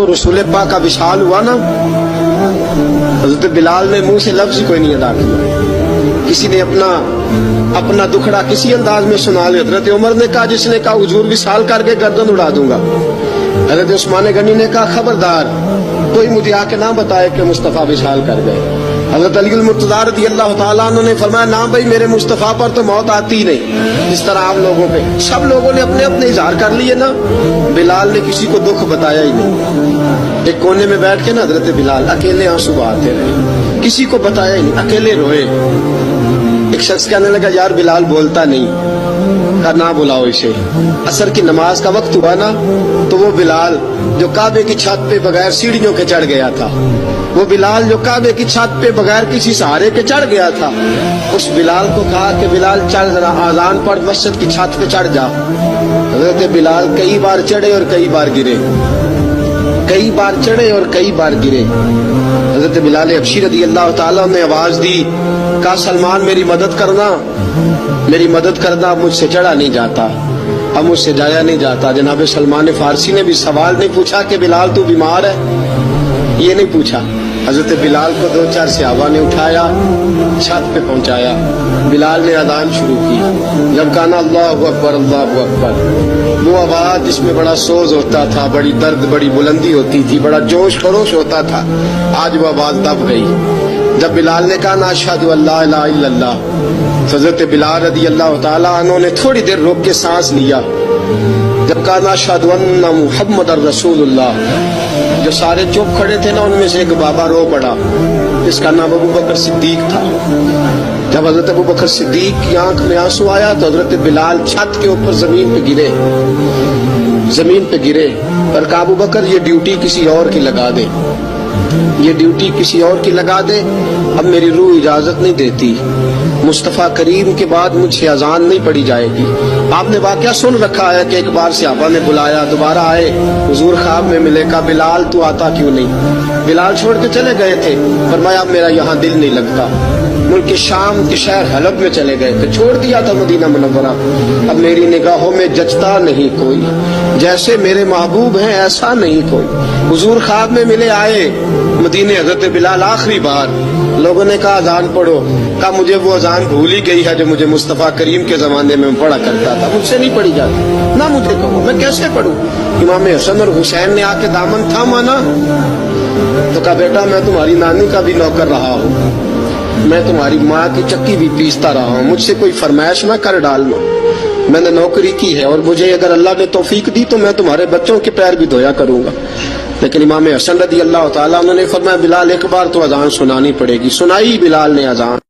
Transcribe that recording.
کو رسول پاک کا وصال ہوا نا، حضرت بلال نے منہ سے لفظ کوئی نہیں ادا کیا. کسی نے اپنا دکھڑا کسی انداز میں سنا لیا. حضرت عمر نے کہا، جس نے کہا حضور وصال کر کے گردن اڑا دوں گا. حضرت عثمان غنی نے کہا خبردار کوئی مجھے آ کے نہ بتائے کہ مصطفیٰ وصال کر گئے. حضرت علی المرتضیٰ رضی اللہ تعالیٰ عنہ نے فرمایا نہ بھائی میرے مصطفیٰ پر تو موت آتی ہی نہیں، جس طرح آپ لوگوں پہ. سب لوگوں نے اپنے اپنے اظہار کر لیے نا، بلال نے کسی کو دکھ بتایا ہی نہیں. ایک کونے میں بیٹھ کے نا حضرت بلال اکیلے آنسو بہاتے رہے، کسی کو بتایا ہی نہیں، اکیلے روئے. ایک شخص کہنے لگا یار بلال بولتا نہیں. کہا نہ بلاؤ اسے. عصر کی نماز کا وقت ہوا نا تو وہ بلال جو کعبے کی چھت پہ بغیر سیڑھیوں کے چڑھ گیا تھا، وہ بلال جو کعبے کی چھت پہ بغیر کسی سہارے کے چڑھ گیا تھا، اس بلال کو کہا کہ بلال چڑھ ذرا آذان پڑھ مسجد کی چھت پہ چڑھ جا. حضرت بلال کئی بار چڑھے اور کئی بار گرے، کئی بار چڑھے اور کئی بار گرے. حضرت بلال حبشی رضی اللہ تعالیٰ نے آواز دی، کہا سلمان میری مدد کرنا، میری مدد کرنا. اب مجھ سے چڑھا نہیں جاتا، اب مجھ سے جایا نہیں جاتا. جناب سلمان فارسی نے بھی سوال نہیں پوچھا کہ بلال تو بیمار ہے، یہ نہیں پوچھا. حضرت بلال کو 2-4 صحابہ نے اٹھایا، چھت پہ پہنچایا. بلال نے اذان شروع کی. جب کہا اللہ اکبر اللہ اکبر، وہ آواز جس میں بڑا سوز ہوتا تھا، بڑی درد، بڑی بلندی ہوتی تھی، بڑا جوش خروش ہوتا تھا، آج وہ آواز دب گئی. جب بلال نے کہا اشہد ان لا الہ الا اللہ، حضرت بلال رضی اللہ تعالیٰ عنہ نے تھوڑی دیر روک کے سانس لیا. جب کہا اشہد ان محمد الرسول اللہ، جو سارے چپ کھڑے تھے نا ان میں سے ایک بابا رو پڑا، اس کا نام ابو بکر صدیق تھا. جب حضرت ابو بکر صدیق کی آنکھ میں آنسو آیا تو حضرت بلال چھت کے اوپر زمین پہ گرے، زمین پہ گرے اور کہا ابو بکر یہ ڈیوٹی کسی اور کی لگا دے، یہ ڈیوٹی کسی اور کی لگا دے، اب میری روح اجازت نہیں دیتی، مصطفیٰ کریم کے بعد مجھ سے اذان نہیں پڑھی جائے گی. آپ نے واقعہ سن رکھا ہے کہ ایک بار صحابہ نے بلایا، دوبارہ آئے، حضور خواب میں ملے. کہا بلال تو آتا کیوں نہیں؟ بلال چھوڑ کے چلے گئے تھے. فرمایا اب میرا یہاں دل نہیں لگتا. ملک شام کے شہر حلب میں چلے گئے تھے، چھوڑ دیا تھا مدینہ منورہ. اب میری نگاہوں میں جچتا نہیں کوئی، جیسے میرے محبوب ہیں ایسا نہیں کوئی. حضور خواب میں ملے، آئے مدینے. حضرت بلال آخری بار لوگوں نے کہا اذان پڑھو. کہا مجھے وہ اذان بھول ہی گئی ہے جو مجھے مصطفیٰ کریم کے زمانے میں پڑھا کرتا تھا، مجھ سے نہیں پڑھی جاتی. نہ مجھے کہو، میں کیسے پڑھوں؟ امام حسن اور حسین نے آ کے دامن تھاما نا تو کہا بیٹا میں تمہاری نانی کا بھی نوکر رہا ہوں، میں تمہاری ماں کی چکی بھی پیستا رہا ہوں، مجھ سے کوئی فرمائش نہ کر ڈالنا. میں نے نوکری کی ہے اور مجھے اگر اللہ نے توفیق دی تو میں تمہارے بچوں کے پیر بھی دھویا کروں گا. لیکن امام حسن رضی اللہ تعالیٰ عنہ نے فرمایا بلال ایک بار تو اذان سنانی پڑے گی. سنائی بلال نے اذان.